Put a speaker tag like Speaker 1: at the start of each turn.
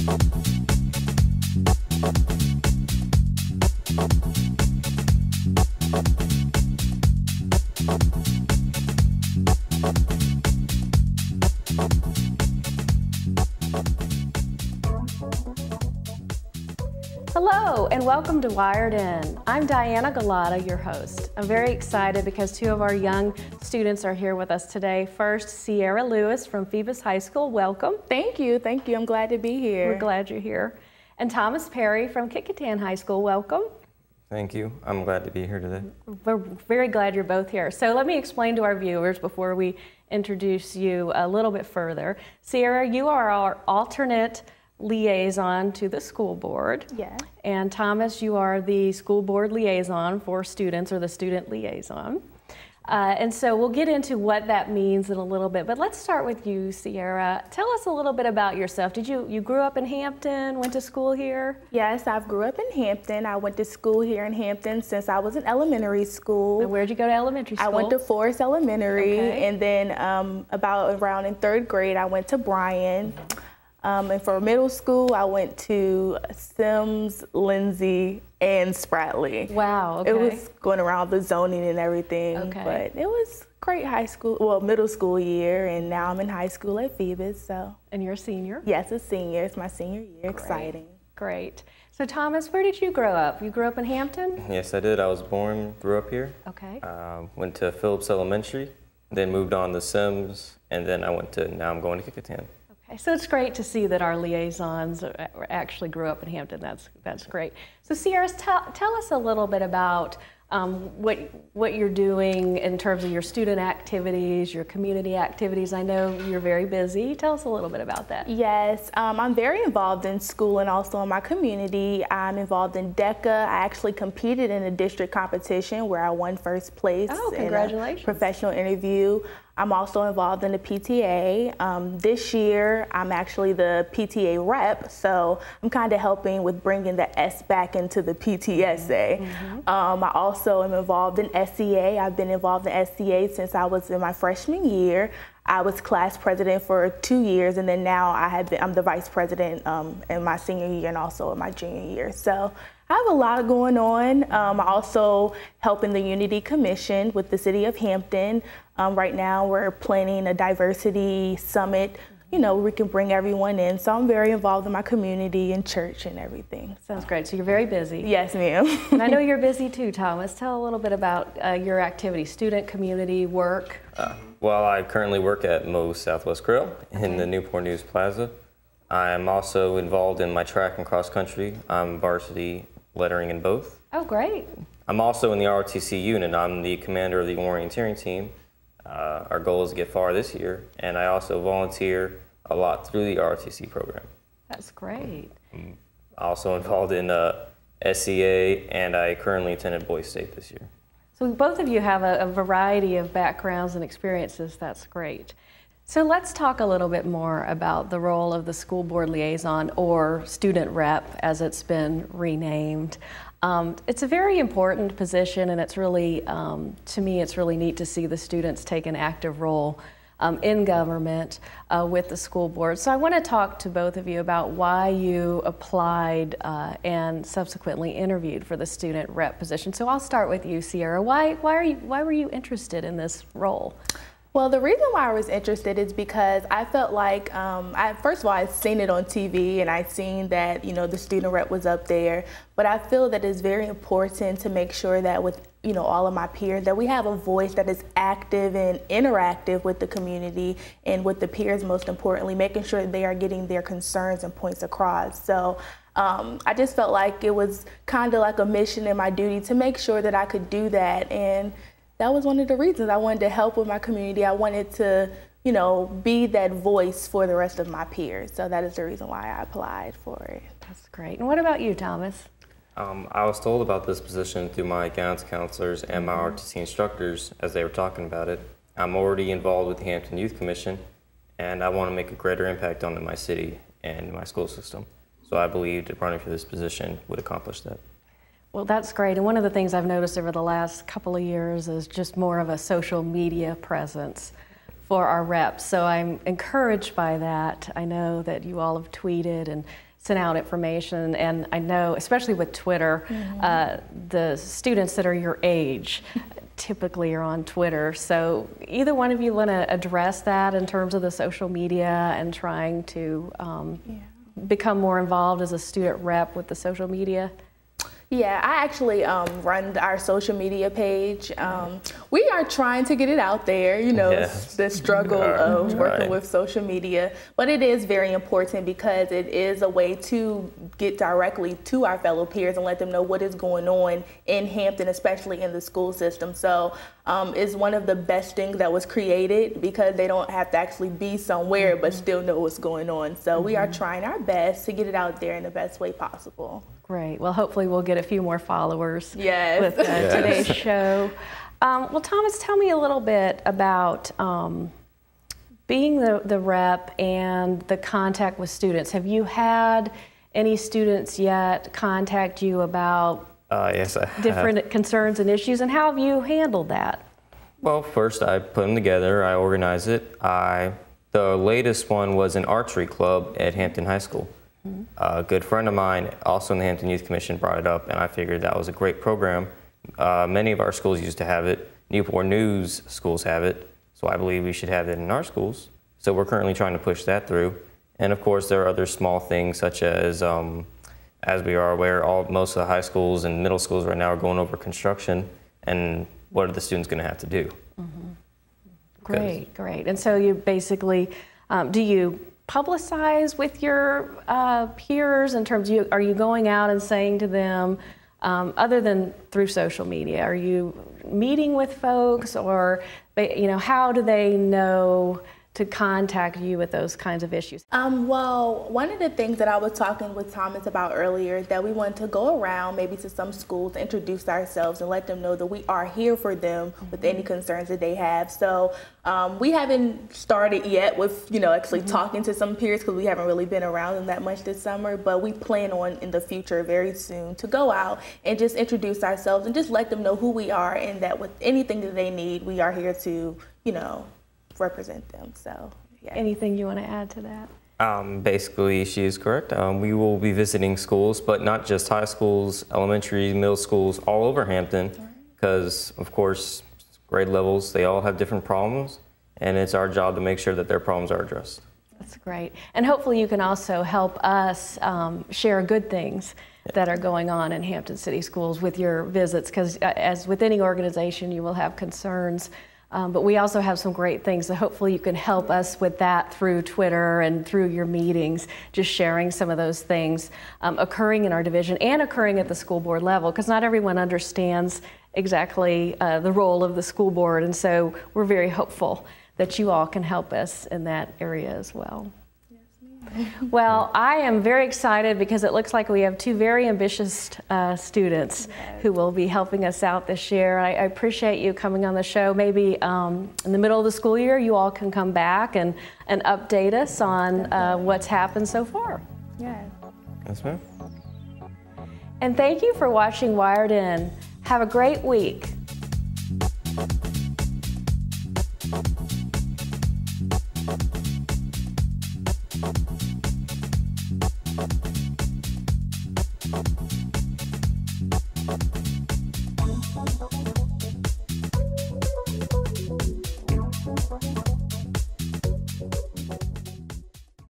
Speaker 1: Hello and welcome to Wired In. I'm Diana Galata, your host. I'm very excited because two of our young students are here with us today. First, Sierra Lewis from Phoebus High School, welcome.
Speaker 2: Thank you, I'm glad to be here.
Speaker 1: We're glad you're here. And Thomas Perry from Kicquetan High School, welcome.
Speaker 3: Thank you, I'm glad to be here today.
Speaker 1: We're very glad you're both here. So let me explain to our viewers before we introduce you a little bit further. Sierra, you are our alternate liaison to the school board.
Speaker 2: Yes.
Speaker 1: And Thomas, you are the school board liaison for students, or the student liaison. And so we'll get into what that means in a little bit, but let's start with you, Sierra. Tell us a little bit about yourself. You grew up in Hampton, went to school here?
Speaker 2: Yes, I grew up in Hampton. I went to school here in Hampton since I was in elementary school.
Speaker 1: And where'd you go to elementary school?
Speaker 2: I went to Forest Elementary,
Speaker 1: okay.
Speaker 2: And then about around in 3rd grade, I went to Bryan. And for middle school, I went to Sims, Lindsay, and Spratley.
Speaker 1: Wow, okay.
Speaker 2: It was going around the zoning and everything,
Speaker 1: okay.
Speaker 2: But it was great middle school year, and now I'm in high school at Phoebus, so.
Speaker 1: And you're a senior?
Speaker 2: Yes, a senior. It's my senior year.
Speaker 1: Great.
Speaker 2: Exciting.
Speaker 1: Great. So Thomas, where did you grow up? You grew up in Hampton?
Speaker 3: Yes, I did. I was born, grew up here.
Speaker 1: Okay.
Speaker 3: Went to Phillips Elementary, then moved on to Sims, and then now I'm going to Kicquetan.
Speaker 1: Okay, so it's great to see that our liaisons actually grew up in Hampton. That's great. So Sierra, tell us a little bit about what you're doing in terms of your student activities, your community activities. I know you're very busy. Tell us a little bit about that.
Speaker 2: Yes, I'm very involved in school and also in my community. I'm involved in DECA. I actually competed in a district competition where I won 1st place.
Speaker 1: Oh, congratulations.
Speaker 2: In a professional interview. I'm also involved in the PTA. This year, I'm actually the PTA rep, so I'm kind of helping with bringing the S back into the PTSA.
Speaker 1: Mm-hmm.
Speaker 2: I also am involved in SCA. I've been involved in SCA since I was in my freshman year. I was class president for 2 years, and then now I'm the vice president in my senior year and also in my junior year. So I have a lot going on. I also help in the Unity Commission with the City of Hampton. Right now we're planning a diversity summit, where we can bring everyone in. So I'm very involved in my community and church and everything.
Speaker 1: Sounds great. So you're very busy.
Speaker 2: Yes, ma'am.
Speaker 1: And I know you're busy too, Thomas. Tell a little bit about your activities, student, community, work.
Speaker 3: Well, I currently work at Moe's Southwest Grill in the Newport News Plaza. I'm also involved in my track and cross country. I'm varsity lettering in both.
Speaker 1: Oh, great.
Speaker 3: I'm also in the ROTC unit. I'm the commander of the orienteering team. Our goal is to get far this year, and I also volunteer a lot through the ROTC program.
Speaker 1: That's great.
Speaker 3: I'm also involved in SCA, and I currently attended Boys State this year.
Speaker 1: So both of you have a variety of backgrounds and experiences. That's great. So let's talk a little bit more about the role of the school board liaison, or student rep as it's been renamed. It's a very important position, and it's really, to me, it's really neat to see the students take an active role in government with the school board. So I want to talk to both of you about why you applied and subsequently interviewed for the student rep position. So I'll start with you, Sierra. Why were you interested in this role?
Speaker 2: Well, the reason why I was interested is because I felt like, first of all, I'd seen it on TV and I'd seen that, the student rep was up there. But I feel that it's very important to make sure that with, all of my peers, that we have a voice that is active and interactive with the community and with the peers, most importantly, making sure that they are getting their concerns and points across. So I just felt like it was kind of like a mission and my duty to make sure that I could do that. And that was one of the reasons I wanted to help with my community. I wanted to, be that voice for the rest of my peers. So that is the reason why I applied for it.
Speaker 1: That's great. And what about you, Thomas?
Speaker 3: I was told about this position through my guidance counselors and my RTC instructors as they were talking about it. I'm already involved with the Hampton Youth Commission, and I want to make a greater impact on my city and my school system. So I believed that running for this position would accomplish that.
Speaker 1: Well, that's great. And one of the things I've noticed over the last couple of years is just more of a social media presence for our reps. So I'm encouraged by that. I know that you all have tweeted and sent out information, and I know, especially with Twitter, the students that are your age typically are on Twitter. So either one of you want to address that in terms of the social media and trying to become more involved as a student rep with the social media?
Speaker 2: Yeah, I actually run our social media page. We are trying to get it out there, you know, the struggle of working with social media. But it is very important because it is a way to get directly to our fellow peers and let them know what is going on in Hampton, especially in the school system. So it's one of the best things that was created because they don't have to actually be somewhere but still know what's going on. So we are trying our best to get it out there in the best way possible.
Speaker 1: Great. Well, hopefully we'll get a few more followers
Speaker 2: with
Speaker 1: today's show. Well, Thomas, tell me a little bit about being the rep and the contact with students. Have you had any students yet contact you about
Speaker 3: yes, I
Speaker 1: different concerns and issues, and how have you handled that?
Speaker 3: Well, first I put them together, I organize it. The latest one was an archery club at Hampton High School. A good friend of mine, also in the Hampton Youth Commission, brought it up, and I figured that was a great program. Many of our schools used to have it. Newport News schools have it, so I believe we should have it in our schools. So we're currently trying to push that through. And of course, there are other small things such as we are aware, most of the high schools and middle schools right now are going over construction, and what are the students going to have to do?
Speaker 1: Great, great. And so you basically, do you publicize with your peers in terms of, are you going out and saying to them, other than through social media, are you meeting with folks, or how do they know to contact you with those kinds of issues?
Speaker 2: Well, one of the things that I was talking with Thomas about earlier is that we want to go around maybe to some schools, introduce ourselves, and let them know that we are here for them with any concerns that they have. So we haven't started yet with, actually talking to some peers because we haven't really been around them that much this summer, but we plan on in the future very soon to go out and just introduce ourselves and just let them know who we are, and that with anything that they need, we are here to, represent them. So
Speaker 1: anything you want to add to that?
Speaker 3: Basically, she is correct. We will be visiting schools, but not just high schools, elementary, middle schools, all over Hampton, because of course, grade levels, they all have different problems, and it's our job to make sure that their problems are addressed.
Speaker 1: That's great. And hopefully you can also help us share good things that are going on in Hampton City Schools with your visits, because as with any organization, you will have concerns. But we also have some great things, so hopefully you can help us with that through Twitter and through your meetings, just sharing some of those things occurring in our division and occurring at the school board level, because not everyone understands exactly the role of the school board, and so we're very hopeful that you all can help us in that area as well. Well, I am very excited because it looks like we have two very ambitious students who will be helping us out this year. I appreciate you coming on the show. Maybe in the middle of the school year, you all can come back and update us on what's happened so far.
Speaker 3: Yes, ma'am.
Speaker 1: And thank you for watching Wired In. Have a great week.